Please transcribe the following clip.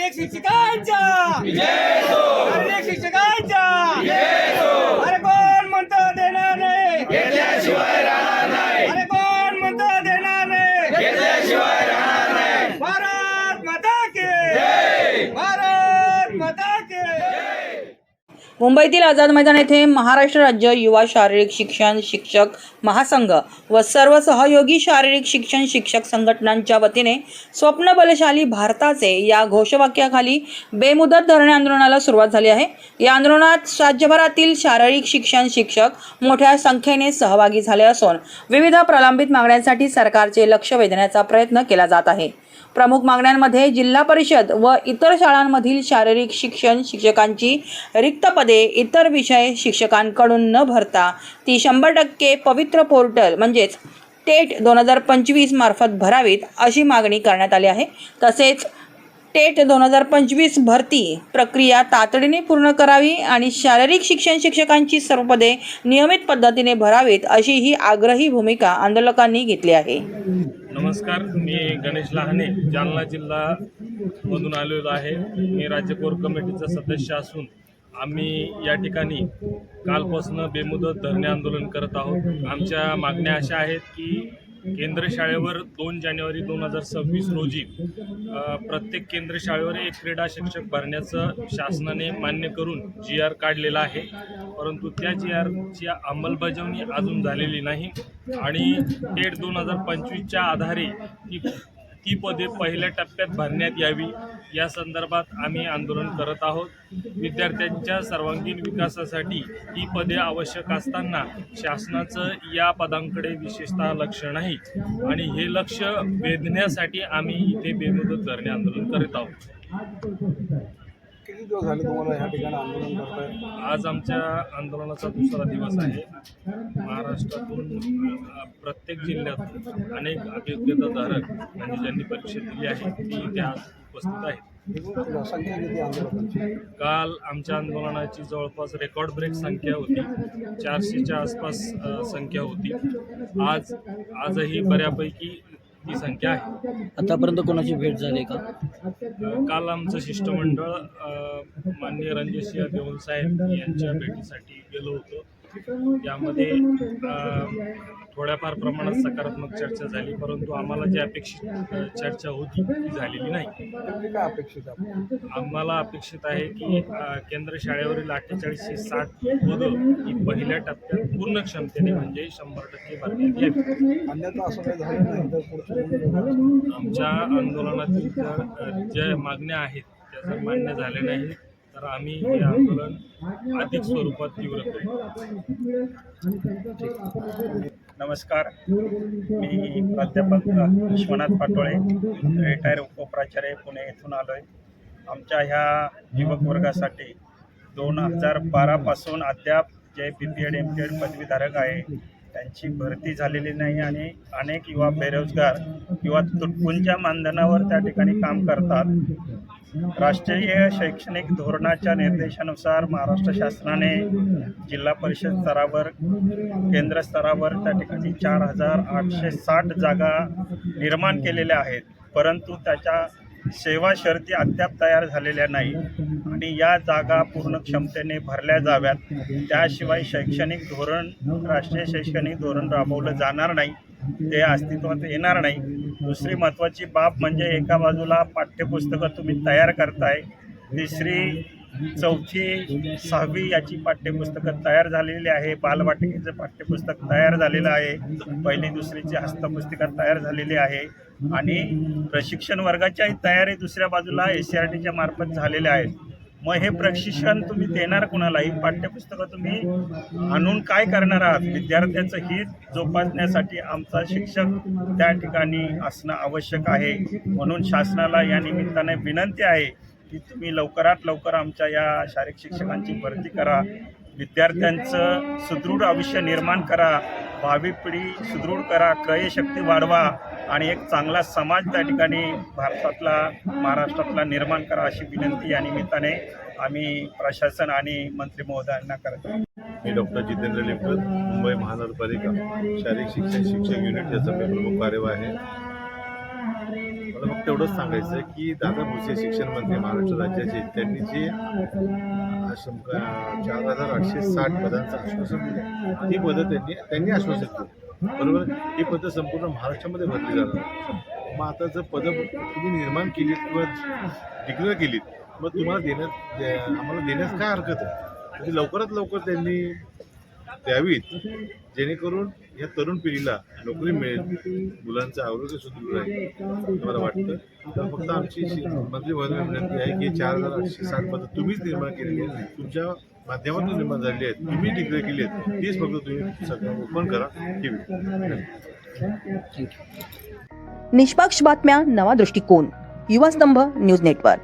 शारीरिक शिक्षकांचा शारीरिक शिक्षकांचा अरे कोण म्हणतो देणार नाही घेतल्याशिवाय राहणार नाही अरे कोण म्हणतो देणार नाही घेतल्याशिवाय राहणार नाही भारत माता की जय भारत माता की मुंबईतील आझाद मैदान येथे महाराष्ट्र राज्य युवा शारीरिक शिक्षण शिक्षक महासंघ व सर्व सहयोगी शारीरिक शिक्षण शिक्षक संघटनांच्या वतीने स्वप्न बलशाली भारताचे या घोषवाक्याखाली बेमुदत धरणे आंदोलनाला सुरुवात झाली आहे। या आंदोलनात राज्यभरातील शारीरिक शिक्षण शिक्षक मोठ्या संख्येने सहभागी झाले असून विविध प्रलंबित मागण्यांसाठी सरकारचे लक्ष वेधण्याचा प्रयत्न केला जात आहे। प्रमुख मागण्यांमध्ये जिल्हा परिषद व इतर शाळांमधील शारीरिक शिक्षण शिक्षकांची रिक्त पदे इतर विषय शिक्षकांकडून न भरता ती 100% पवित्र पोर्टल म्हणजेच टेट 2025 मार्फत भरावीत अशी मागणी करण्यात आली आहे। तसेच टेट 2025 भरती प्रक्रिया तातडीने पूर्ण करावी आणि शारीरिक शिक्षण शिक्षकांची सर्व पदे नियमित पद्धतीने भरावीत अशी ही आग्रही भूमिका आंदोलकांनी घेतली आहे। नमस्कार, मी गणेश लहाने जालना जिल्हा मधून आलेलो आहे। मी राज्य कोर कमिटीचा सदस्य असून आम्ही या ठिकाणी कालपासून बेमुदत धरणे आंदोलन करत आहोत। आमच्या मागण्या अशा आहेत की केंद्र शाळेवर 2 जानेवारी 2026 रोजी प्रत्येक केंद्र शाळेवर एक क्रीडा शिक्षक भरण्याचं शासनाने मान्य करून GR काढलेला आहे, परंतु त्या GRची अंमलबजावणी अजून झालेली नाही आणि टेट 2025च्या आधारे ती पदे पहिल्या टप्प्यात भरण्यात यावी या संदर्भात आम्ही आंदोलन करत आहोत। विद्यार्थ्यांच्या सर्वांगीण विकासासाठी ही पदे आवश्यक असताना शासनाचं या पदांकडे विशेषतः लक्ष नाही आणि हे लक्ष वेधण्यासाठी आम्ही इथे बेमुदत धरणे आंदोलन करीत आहोत। किती दिवस झाले तुम्हाला या ठिकाणी आंदोलन करताय? आज आमच्या आंदोलनाचा दुसरा दिवस आहे। महाराष्ट्रातून प्रत्येक जिल्ह्यातून अनेक अभिज्ञताधारक म्हणजे ज्यांनी परीक्षा दिली आहे ती इथे आज उपस्थित आहेत। संख्या किती आंदोलकांची? काल आमच्या आंदोलनाची जवळपास रेकॉर्ड ब्रेक संख्या होती, 400च्या आसपास संख्या होती। आजही बऱ्यापैकी ती संख्या आहे। आतापर्यंत कोणाची भेट झाली का? काल आमचं शिष्टमंडळ माननीय रणजितसिंह देओल साहेब यांच्या भेटीसाठी गेलो होतो। त्यामध्ये थोड्याफार प्रमाणात सकारात्मक चर्चा झाली, परंतु आम्हाला जी अपेक्षित चर्चा होती ती झालेली नाही। काय अपेक्षित आहे? आम्हाला अपेक्षित आहे की केंद्र शाळेवरील 4860 पदं ही पहिल्या टप्प्यात पूर्ण क्षमतेने म्हणजे 100% भरण्यात यावी। अन्यथा असं काही झालं नाही तर पुढचं आमच्या आंदोलनातील ज्या मागण्या आहेत त्या जर मान्य झाल्या नाही तर आम्ही हे आंदोलन अधिक स्वरूपात तीव्र करू। नमस्कार, मी प्राध्यापक विश्वनाथ पाटोळे, रिटायर उपप्राचार्य पुणे येथून आलो आहे। आमच्या ह्या युवक वर्गासाठी 2012 पासून अद्याप जे BPEd MPEd पदवीधारक आहे त्यांची भरती झालेली नाही आणि अनेक युवा बेरोजगार किंवा तुटपुंच्या मानधनावर त्या ठिकाणी काम करतात। राष्ट्रीय शैक्षणिक धोरणाच्या निर्देशानुसार महाराष्ट्र शासनाने जिल्हा परिषद स्तरावर केंद्र स्तरावर त्या ठिकाणी 4860 जागा निर्माण केलेल्या आहेत, परंतु त्याच्या सेवा शर्ती अद्याप तयार झालेल्या नाही आणि या जागा पूर्ण क्षमतेने भरल्या जाव्यात। त्याशिवाय शैक्षणिक धोरण राष्ट्रीय शैक्षणिक धोरण राबवलं जाणार नाही, ते अस्तित्वात येणार नाही। दुसरी महत्त्वाची बाब म्हणजे एका बाजूला पाठ्यपुस्तकं तुम्ही तयार करताय, तिसरी चौथी 6वी याची पाठ्यपुस्तकं तयार झालेली आहे, बालवाटिकेचं पाठ्यपुस्तक तयार झालेलं आहे, पहिली दुसरीची हस्तपुस्तिका तयार झालेली आहे आणि प्रशिक्षण वर्गाच्याही तयारी दुसऱ्या बाजूला SCRTच्या मार्फत झालेल्या आहेत। मग हे प्रशिक्षण तुम्ही देणार कुणाला? ही पाठ्यपुस्तकं तुम्ही आणून काय करणार आहात? विद्यार्थ्याचं हित जोपासण्यासाठी आमचा शिक्षक त्या ठिकाणी असणं आवश्यक आहे। म्हणून शासनाला या निमित्ताने विनंती आहे की तुम्ही लवकरात लवकर आमच्या या शारीरिक शिक्षकांची भरती करा, विद्यार्थ्यांचं सुदृढ आयुष्य निर्माण करा, भावी पिढी सुदृढ करा, क्रयशक्ती वाढवा आणि एक चांगला समाज त्या ठिकाणी भारतातला महाराष्ट्रातला निर्माण करा अशी विनंती या निमित्ताने आम्ही प्रशासन आणि मंत्री महोदयांना करतो। मी डॉक्टर जितेंद्र लेकर, मुंबई महानगरपालिका शारीरिक शिक्षण शिक्षक युनिट याचा मी प्रमुख कार्यवाह आहे। मला फक्त एवढंच सांगायचं आहे की दादा भुसे शिक्षण मंत्री महाराष्ट्र राज्याचे त्यांनी जे 4,860 पदांचं आश्वासन दिलं ती पदं त्यांनी आश्वासित केली, बरोबर. ही पदं संपूर्ण महाराष्ट्रामध्ये भरली जाणार. मग आता जर पदं तुम्ही निर्माण केलीत किंवा डिक्लेअर केलीत, मग तुम्हाला आम्हाला देण्यास काय हरकत आहे. म्हणजे लवकरात लवकर त्यांनी द्यावीत, जेणेकरून या तरुण पिढीला नोकरी मिळेल, मुलांचं आरोग्य सुदृढ राहील असं मला वाटतं. तर फक्त आमची मंत्री महोदयांना विनंती आहे की 4,860 पदं तुम्हीच निर्माण केलेली आहेत, तुमच्या माध्यमातून निर्माण झालेली आहेत, तुम्ही डिक्लेअर केली आहेत, तीच फक्त तुम्ही सगळं ओपन करा. निष्पक्ष बातम्या, नवा दृष्टिकोन. युवा स्तंभ न्यूज नेटवर्क.